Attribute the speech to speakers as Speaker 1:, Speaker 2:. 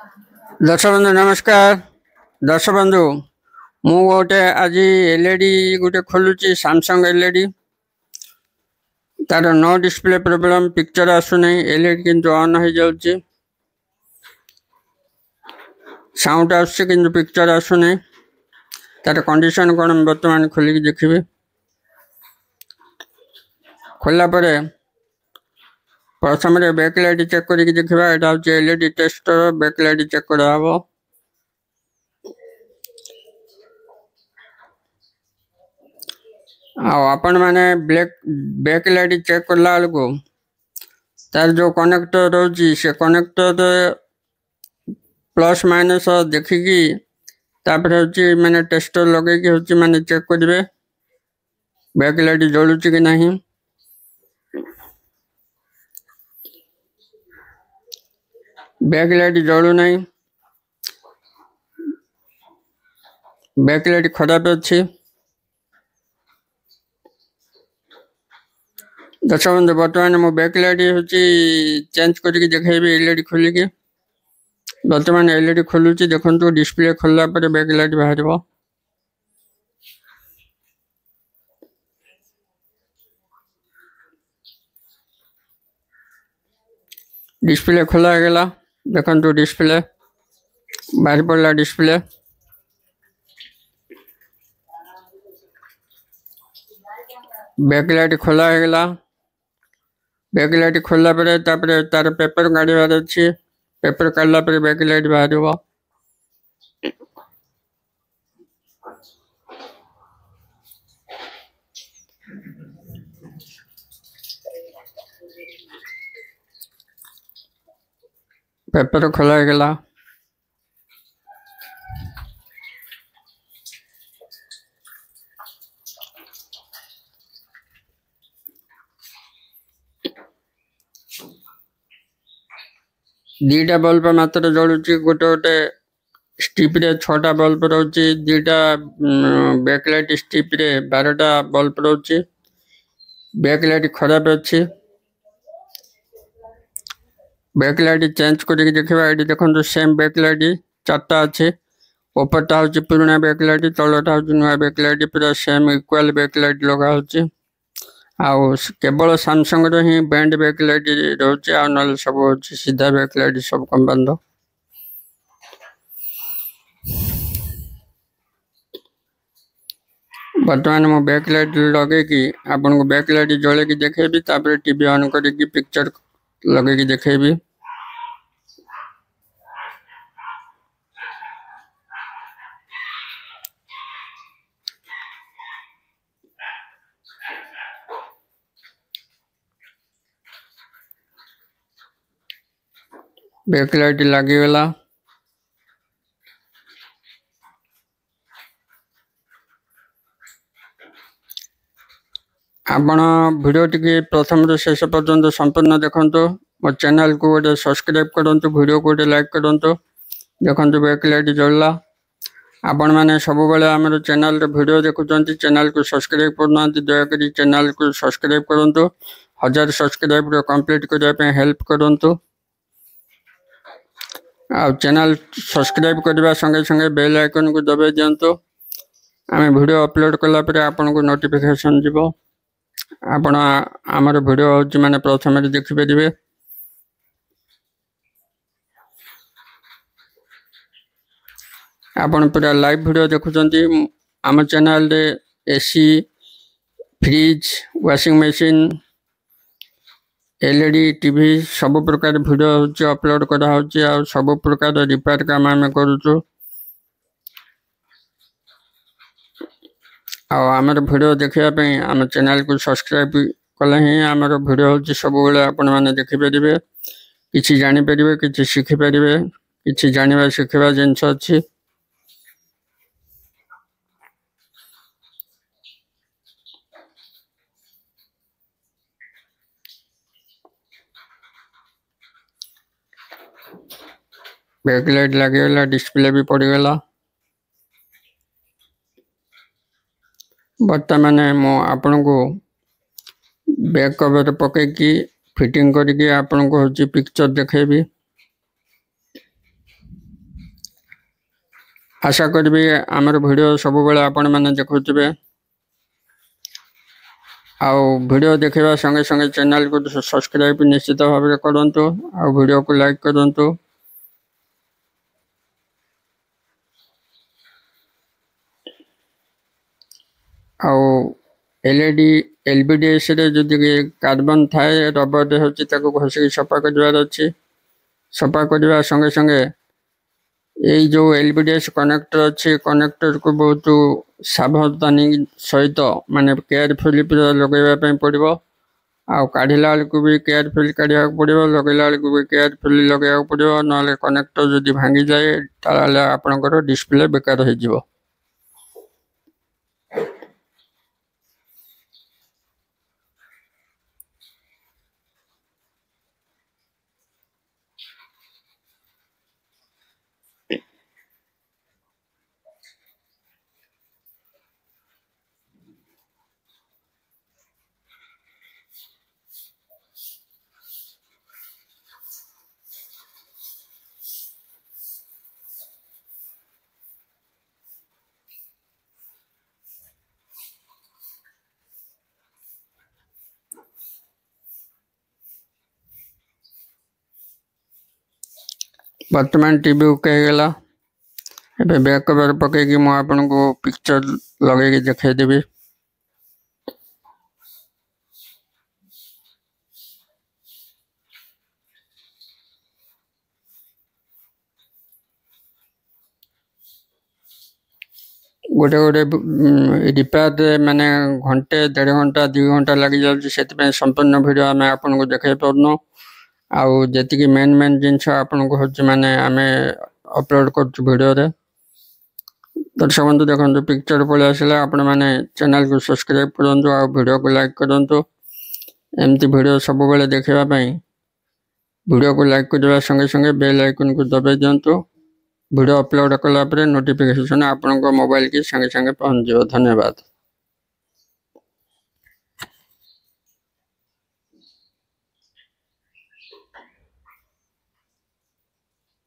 Speaker 1: दर्शक बंधु नमस्कार। दर्शक बंधु मु गोटे आज एलईडी गोटे खोलुची सैमसंग एलईडी तार नो डिस्प्ले प्रॉब्लम पिक्चर आसुना एलईडी किंतु ऑन हो जाउची साउंड आसुची किंतु पिक्चर आसुना तार कंडीशन कौन बर्तमान खोलिक देखिए। खोला परे प्रथम बैकलाइट चेक कर देखा यहाँ हूँ एलईडी टेस्टर बैकलाइट चेक कराव। आपण मैंने बैकलाइट चेक करला बेलू तार जो कनेक्टर रोची से कनेक्टर प्लस माइनस देखिकी तापर हूँ मैंने टेस्टर लगे हूँ मैंने चेक करेंगे बैकलाइट जलुची कि नहीं। बैकलाइट जलू नहीं, बैकलाइट खराब अच्छी। दर्शक बंधु बर्तमान मो बैकलाइट हूँ चेंज करके देखेबी एलईडी खोलिकी। बर्तमान एलईडी खोलुची देखो डिस्प्ले खोलला पर बैकलाइट बाहर। डिस्प्ले खोला गला देखो डिस्प्ले बाहर पड़ा डिस्प्ले। बैकलाइट खोला गला बैकलाइट खोला तार पेपर काढ़ार अच्छी पेपर काढ़ला बैकलाइट बाहर। पेपर खोला गला दीटा बल्ब मात्र जलुची गोटे गोटे स्टिप रे 6टा बल्ब रोची दीटा बैकलाइट स्टिप रे 12टा बल्ब रोची। बैकलाइट खराब अच्छी बैकलाइट चेंज करके देखा ये देखो सेम बैकलाइट 4टा अच्छे ऊपरटा हूँ पुराना बैकलाइट तलटा हूँ नुआ बैकलाइट पूरा सेम इक्वाल बैकलाइट लगा हो। केवल सैमसंग ही बैंड बैकलाइट रोचे आ ना सब हूँ सीधा बैकलाइट सब कम बंद। बर्तमान मो बैकलाइट लगे कि आपन को बैकलाइट जले की देखेबी तापर टीवी ऑन करके पिक्चर लगे की देखेबी। बैकलाइट लगे आपण वीडियो टी प्रथम शेष पर्यंत संपूर्ण देखो मो चैनल को गोटे सब्सक्राइब करूँ वीडियो को गोटे लाइक करूँ। देखो बैकलाइट जलला आपण मैंने सब बेले आम चैनल वीडियो देखुं चैनल को सब्सक्राइब करना दयाकोरी चैनल को सब्सक्राइब करूँ 1000 सब्सक्राइब कंप्लीट करने हेल्प करूँ। चैनल सब्सक्राइब करने संगे संगे बेल आइकन को दबाई दिंतु आम वीडियो अपलोड कलापर आपन को नोटिफिकेशन जीवो आपण आमर वीडियो हूँ मैंने प्रथम देखिपारे। आपण पूरा लाइव वीडियो देखुं आम चैनल रे AC fridge washing machine LED TV सब प्रकार वीडियो हूँ अपलोड करा सब प्रकार रिपेयर काम आम करूँ। आमर वीडियो देखापी आम चैनल को सब्सक्राइब कले ही आमर वीडियो हूँ सब आपण मैंने देखिपारे कि जानीपर कि शिखिपारे कि जाना शिखा जिनस अच्छी। बैकलाइट लगे डिस्प्ले भी पड़गला। बर्तमान मो आपण को बैक कवर पकईकी फिटिंग करके आपन को हूँ पिक्चर देखेबी। आशा करी आमर वीडियो सब बेले आपण मैंने देखुवे वीडियो देखा संगे संगे चैनल को सब्सक्राइब निश्चित भाव में करूँ वीडियो को लाइक करूँ। एलईडी एलबीडीएस जदि कार्बन थाए रबर होची घषिक सफा कर अच्छी सफा करने संगे संगे यही जो एलबीडीएस कनेक्टर अच्छी कनेक्टर को बहुत सावधानी सहित माने केयरफुली लगेगा पड़ो काढ़ला को भी केयरफुली काढ़ा पड़ो लगेला को भी केयरफुली लगे पड़ो ना कनेक्टर जदि भांगी जाए ताले आपणकर डिस्प्ले बेकार हो। वर्तमान टीवी उकला ए बैक कवर पकईकि मु आपन को पिक्चर लगे देखदेवी। गोटे गोटे रिपेयर माने घंटे 1.5 घंटा 2 घंटा लगी जाए संपूर्ण वीडियो आम आपन को देखाई पारनु जी मेन मेन जिनस आपन को हूँ माने आम अपलोड कर वीडियो रे। दर्शक बंधु देखो पिक्चर पलि आसला आपण मैंने चैनल को सब्सक्राइब करूँ वीडियो को लाइक करूँ। एमती वीडियो सब बेले देखापी वीडियो को लाइक करने संगे संगे बेल आइकन को दबाई दिंतु। वीडियो अपलोड कला नोटिफिकेशन आपण मोबाइल की संगे संगे पहुँच जाए। धन्यवाद।